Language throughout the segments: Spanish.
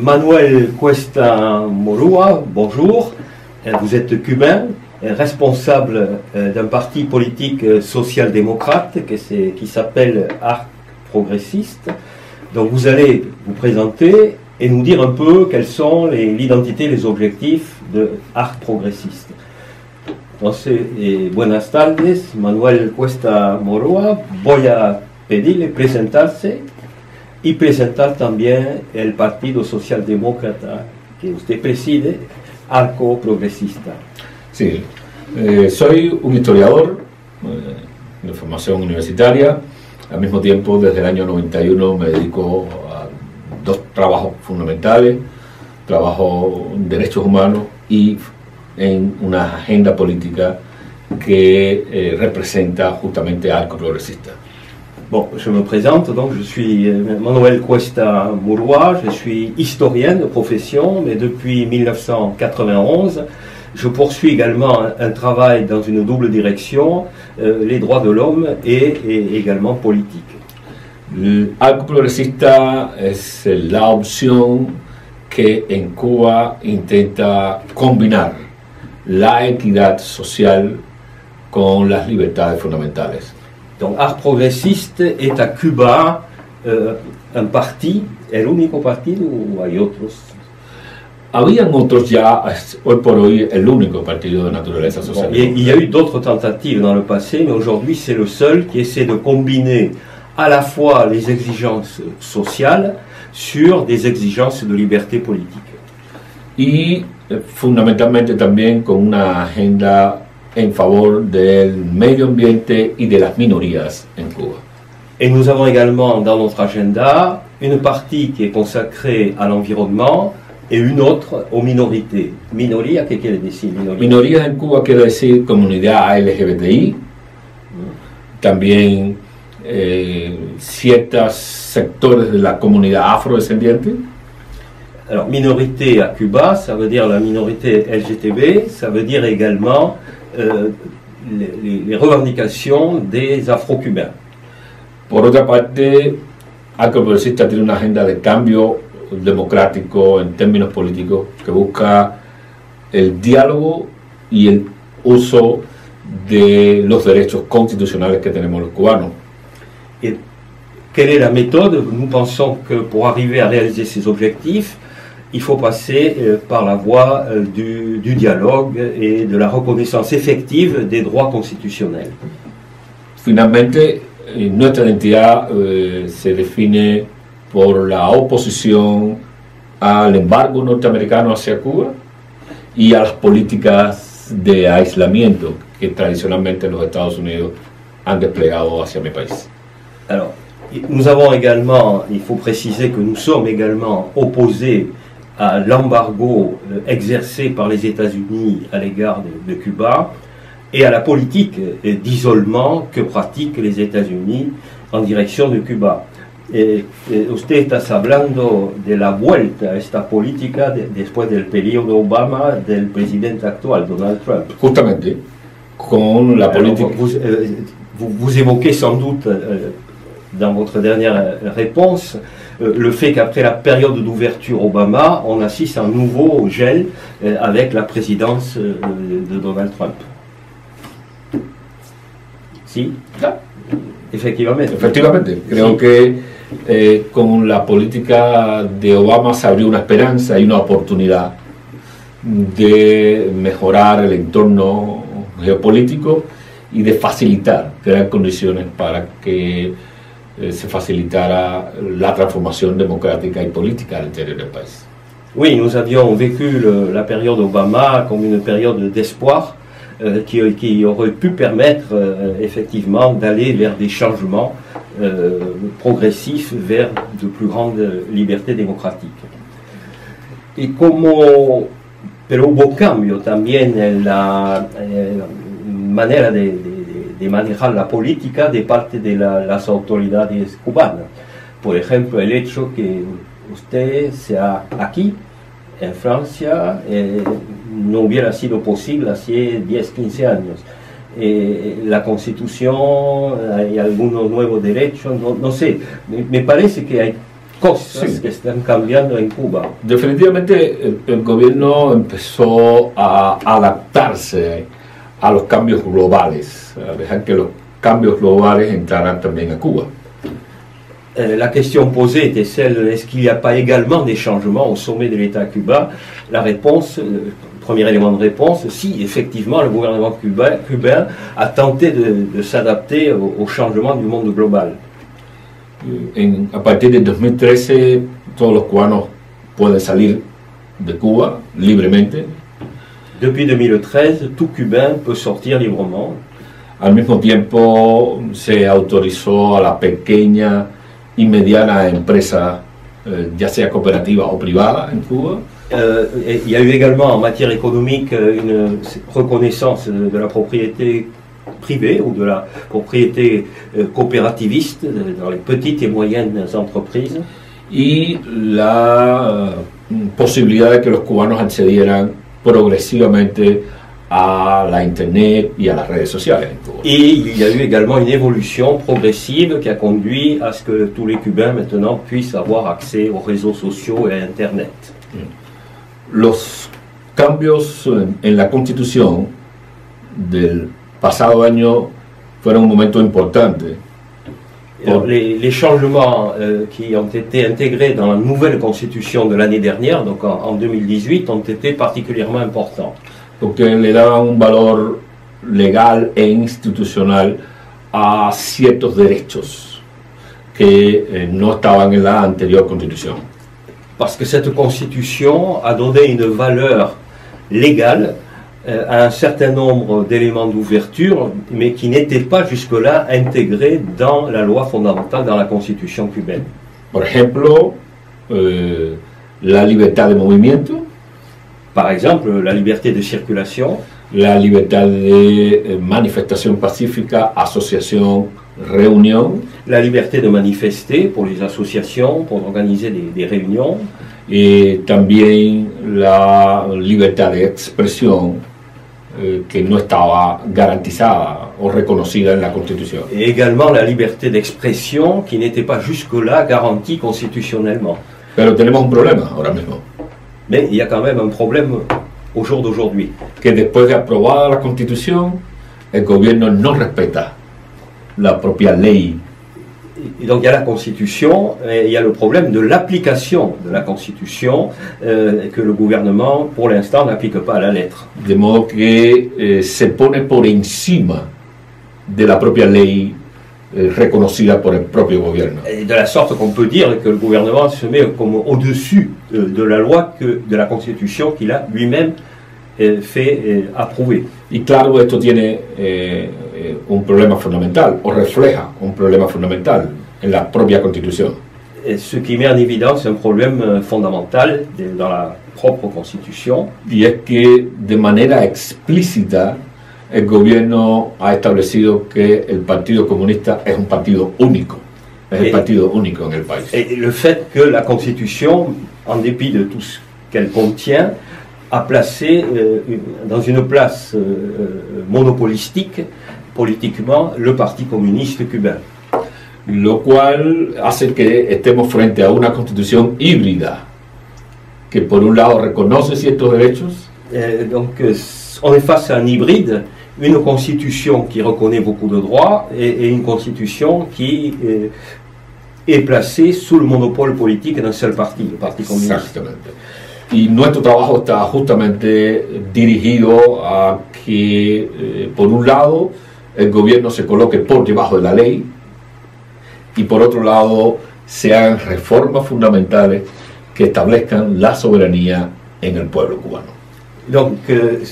Manuel Cuesta Morua, bonjour. Vous êtes cubain, responsable d'un parti politique social-démocrate qui s'appelle Arc Progressiste. Donc vous allez vous présenter et nous dire un peu quelles sont l'identité, les objectifs de Arc Progressiste. Entonces, buenas tardes, Manuel Cuesta Morua. Voy a pedirle presentarse y presentar también el Partido Socialdemócrata que usted preside, Arco Progresista. Sí, soy un historiador de formación universitaria. Al mismo tiempo, desde el año 91 me dedico a dos trabajos fundamentales: trabajo en derechos humanos y en una agenda política que representa justamente Arco Progresista. Bon, je me présente, donc je suis Manuel Cuesta Morua, je suis historien de profession, mais depuis 1991, je poursuis également un travail dans une double direction, les droits de l'homme et également politique. El Arco Progresista es la opción que en Cuba intenta combinar la equidad social con las libertades fundamentales. Donc Arc Progressiste est à Cuba un parti, el único partido o hay otros? Habían otros ya, hoy por hoy el único partido de naturaleza social. Bon, il y a eu d'autres tentatives dans le passé, mais aujourd'hui c'est le seul qui essaie de combiner à la fois les exigences sociales sur des exigences de liberté politique. Y fundamentalmente también con una agenda en favor del medio ambiente y de las minorías en Cuba. Et nous avons également dans notre agenda une partie qui est consacrée à l'environnement et une autre aux minorités. Minoría, ¿qué quiere decir minoría? Minorías en Cuba quiere decir comunidad LGBTI, también ciertos sectores de la comunidad afrodescendiente. Alors, minorité à Cuba, ça veut dire la minorité LGTB, ça veut dire également les revendications des afro-cubains. Por otra parte, Arco Progresista tiene una agenda de cambio democrático en términos políticos que busca el diálogo y el uso de los derechos constitucionales que tenemos los cubanos. Et quelle est la méthode? Nous pensons que pour arriver à réaliser ces objectifs, il faut passer par la voie du dialogue et de la reconnaissance effective des droits constitutionnels. Finalmente, nuestra identidad se define por la oposición al embargo norteamericano hacia Cuba y a las políticas de aislamiento que tradicionalmente los Estados Unidos han desplegado hacia mi país. Alors, nous avons également, il faut préciser que nous sommes également opposés à l'embargo exercé par les États-Unis à l'égard de Cuba et à la politique d'isolement que pratiquent les États-Unis en direction de Cuba. Usted está hablando de la vuelta a esta política después del periodo Obama del presidente actual, Donald Trump. Justamente, con la política... Vous évoquez sans doute dans votre dernière réponse le fait qu'après la période d'ouverture Obama, on assiste à un nouveau gel avec la présidence de Donald Trump. Si, efectivamente. Efectivamente, creo que con la política de Obama se abrió una esperanza y una oportunidad de mejorar el entorno geopolítico y de facilitar, crear condiciones para que se facilitara la transformación democrática y política al interior del país. Oui, nous avions vécu la période Obama comme une période d'espoir qui aurait pu permettre effectivement d'aller vers des changements progressifs, vers de plus grandes libertés démocratiques. Y pero hubo cambio también en la manera de manejar la política de parte de las autoridades cubanas. Por ejemplo, el hecho que usted sea aquí, en Francia, no hubiera sido posible hace 10, 15 años. La Constitución, hay algunos nuevos derechos, no sé. Me parece que cosas Sí. que están cambiando en Cuba. Definitivamente el gobierno empezó a adaptarse a los cambios globales, a dejar que los cambios globales entraran también a Cuba. La question posée était celle, est-ce qu'il n'y a pas également des changements au sommet de l'État cubain? La réponse, premier élément de réponse, si effectivement le gouvernement cubain a tenté de s'adapter aux changements du monde global. A partir de 2013 todos los cubanos pueden salir de Cuba libremente. Depuis 2013, tout Cubain peut sortir librement. Al mismo tiempo se autorizó a la pequeña y mediana empresa, ya sea cooperativa o privada en Cuba. Et il y a eu également en matière économique une reconnaissance de la propriété privée ou de la propriété coopérativiste dans les petites et moyennes entreprises. Y la posibilidad de que los cubanos accedieran progresivamente a la internet y a las redes sociales en Cuba. Et il y a eu également une évolution progressive qui a conduit à ce que tous les Cubains maintenant puissent avoir accès aux réseaux sociaux et à Internet. Los cambios en la Constitución del pasado año fueron un momento importante. Alors, les changements qui ont été intégrés dans la nouvelle constitution de l'année dernière, donc en 2018, ont été particulièrement importants. Porque le daban un valor legal e institucional a ciertos derechos que no estaban en la anterior Constitución. Parce que cette constitution a donné une valeur légale à un certain nombre d'éléments d'ouverture, mais qui n'étaient pas jusque-là intégrés dans la loi fondamentale, dans la constitution cubaine. Por ejemplo, la libertad de movimiento, Par exemple, la liberté de circulation, la libertad de manifestación pacífica, asociación, reunión, la liberté de manifester pour les associations, pour organiser des réunions, y también la libertad de expresión que no estaba garantizada o reconocida en la Constitución. et également la liberté d'expression qui n'était pas jusque-là garantie constitutionnellement. Pero tenemos un problema ahora mismo, Mais il y a quand même un problème au jour d'aujourd'hui. que después de aprobada la Constitución, el gobierno no respeta la propia ley. Et donc il y a la Constitution, et il y a le problème de l'application de la Constitution que le gouvernement, pour l'instant, n'applique pas à la lettre. De modo que se pone por encima de la propia ley reconocida por el propio gobierno. Et de la sorte qu'on peut dire que le gouvernement se met comme au-dessus de la loi, de la Constitution qu'il a lui-même fait approuver. Y claro, esto tiene un problema fundamental, o refleja un problema fundamental en la propia Constitución. Et ce qui met en évidence un problème fondamental dans la propre Constitution, Y es que de manera explícita el gobierno ha establecido que el Partido Comunista es un partido único, es el partido único en el país. et le fait que la Constitution, en dépit de tout ce qu'elle contient, a placé dans une place monopolistique, politiquement, le Parti communiste cubain. Lo cual hace que estemos frente a una constitución híbrida, que por un lado reconoce ciertos derechos, Donc on est face à un hybride, une constitution qui reconnaît beaucoup de droits et une constitution qui est placée sous le monopole politique d'un seul parti, le Parti communiste. exactamente. Y nuestro trabajo está justamente dirigido a que, por un lado, el gobierno se coloque por debajo de la ley, y por otro lado, se hagan reformas fundamentales que establezcan la soberanía en el pueblo cubano. Donc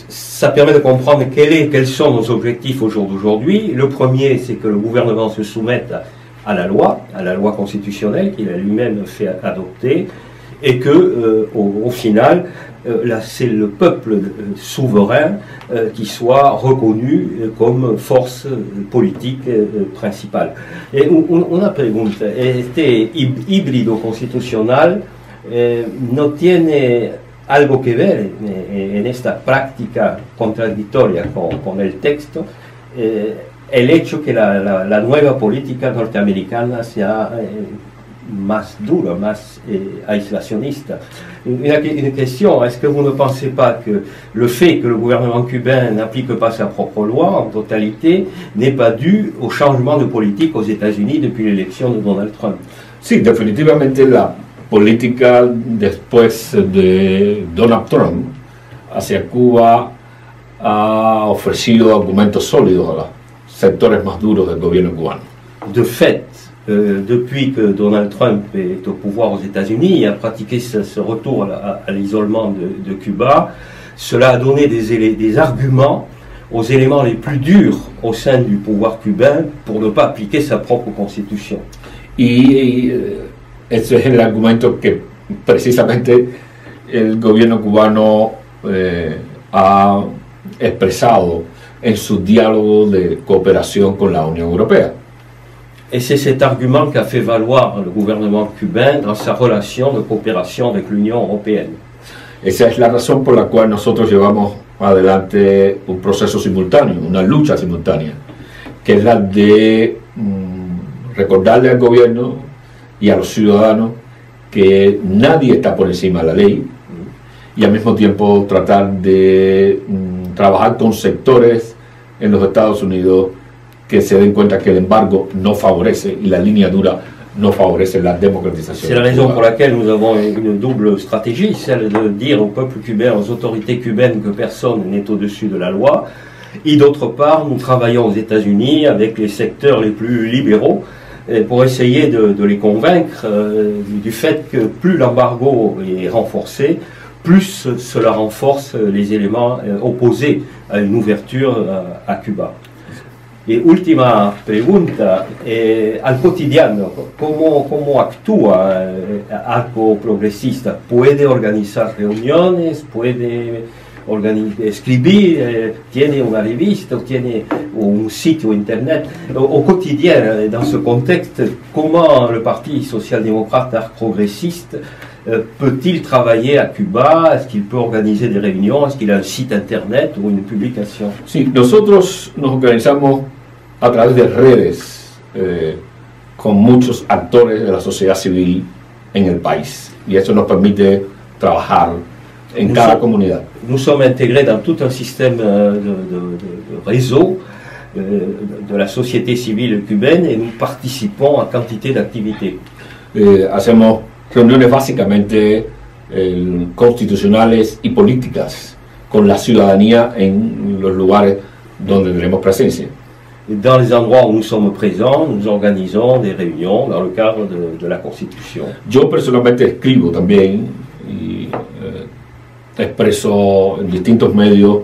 ça permet de comprendre quels sont nos objectifs au jour d'aujourd'hui. Le premier, c'est que le gouvernement se soumette à la loi constitutionnelle qu'il a lui-même fait adopter, et que au final, là, c'est le peuple souverain qui soit reconnu comme force politique principale. Et una pregunta, este híbrido constitucional no tiene algo que ver en esta práctica contradictoria con el texto, el hecho que la nueva política norteamericana se ha más dura, más aislacionista. Une question, est-ce que vous ne pensez pas que le fait que le gouvernement cubain n'applique pas sa propre loi en totalité n'est pas dû au changement de politique aux États-Unis depuis l'élection de Donald Trump? Sí, definitivamente la política después de Donald Trump hacia Cuba ha ofrecido argumentos sólidos a los sectores más duros del gobierno cubano. De fait, depuis que Donald Trump est au pouvoir aux États-Unis et a pratiqué ce retour à l'isolement de Cuba, cela a donné des arguments aux éléments les plus durs au sein du pouvoir cubain pour ne pas appliquer sa propre constitution. Y ese es el argumento que precisamente el gobierno cubano ha expresado en su diálogo de cooperación con la Unión Europea. Et c'est cet argument qu'a fait valoir le gouvernement cubain dans sa relation de coopération avec l'Union européenne. Esa es la razón por la cual nosotros llevamos adelante un proceso simultáneo, una lucha simultánea, que es la de recordarle al gobierno y a los ciudadanos que nadie está por encima de la ley y al mismo tiempo tratar de trabajar con sectores en los Estados Unidos que se den cuenta que el embargo no favorece y la línea dura no favorece la democratización. C'est la raison pour laquelle nous avons une double stratégie, celle de dire au peuple cubain, aux autorités cubaines que personne n'est au-dessus de la loi, et d'autre part, nous travaillons aux États-Unis avec les secteurs les plus libéraux pour essayer de les convaincre du fait que plus l'embargo est renforcé, plus cela renforce les éléments opposés à une ouverture à Cuba. Y última pregunta, al cotidiano, ¿cómo actúa Arco Progresista? ¿Puede organizar reuniones? ¿Puede escribir? ¿Tiene una revista? ¿Tiene un sitio internet? Au quotidien, dans ce contexte, comment le Parti social-démocrate Arc Progressiste peut-il travailler à Cuba? Est-ce qu'il peut organiser des réunions? Est-ce qu'il a un site internet ou une publication? Sí, nosotros nos organizamos a través de redes con muchos actores de la sociedad civil en el país y eso nos permite trabajar en cada comunidad. Nous sommes intégrés dans tout un système de réseau de la société civile cubaine et nous participons à quantité d'activités. Hacemos reuniones básicamente constitucionales y políticas con la ciudadanía en los lugares donde tenemos presencia. Dans les endroits où nous sommes présents, nous organisons des réunions dans le cadre de la Constitution. Yo personalmente escribo también y expreso en distintos medios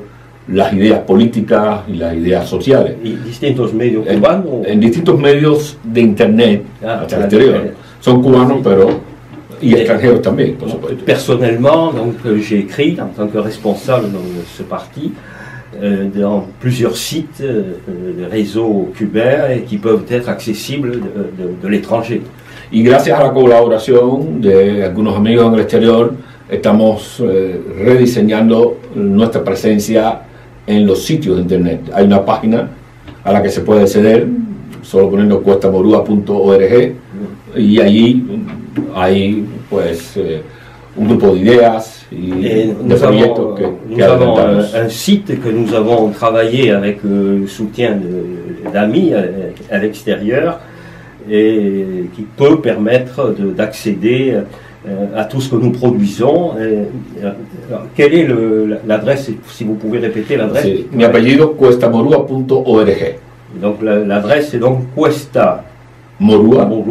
las ideas políticas y las ideas sociales. ¿Y distintos medios cubanos? En distintos medios de internet hacia el exterior. Son cubanos, pero y extranjeros también, por supuesto. Personnellement, donc j'ai écrit en tant que responsable de ce parti dans plusieurs sites de réseaux cubains qui peuvent être accessibles de l'étranger. Y gracias a la colaboración de algunos amigos en el exterior, estamos rediseñando nuestra presencia en los sitios de internet. Hay una página a la que se puede acceder, solo poniendo cuestamorua.org, y allí hay pues un grupo de ideas y de proyectos que avons un site que nous avons travaillé avec le soutien d'amis à l'extérieur et qui peut permettre d'accéder à tout ce que nous produisons. Quelle est l'adresse, si vous pouvez répéter l'adresse? Sí, mi apellido cuestamorua.org. Donc l'adresse est donc Cuesta Morua, en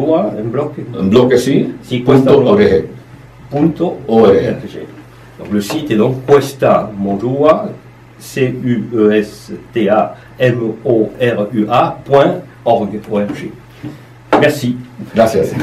bloc sí, .org. .org. Donc le site est donc Cuesta Morua, CUESTA MORUA.org. Merci. Gracias.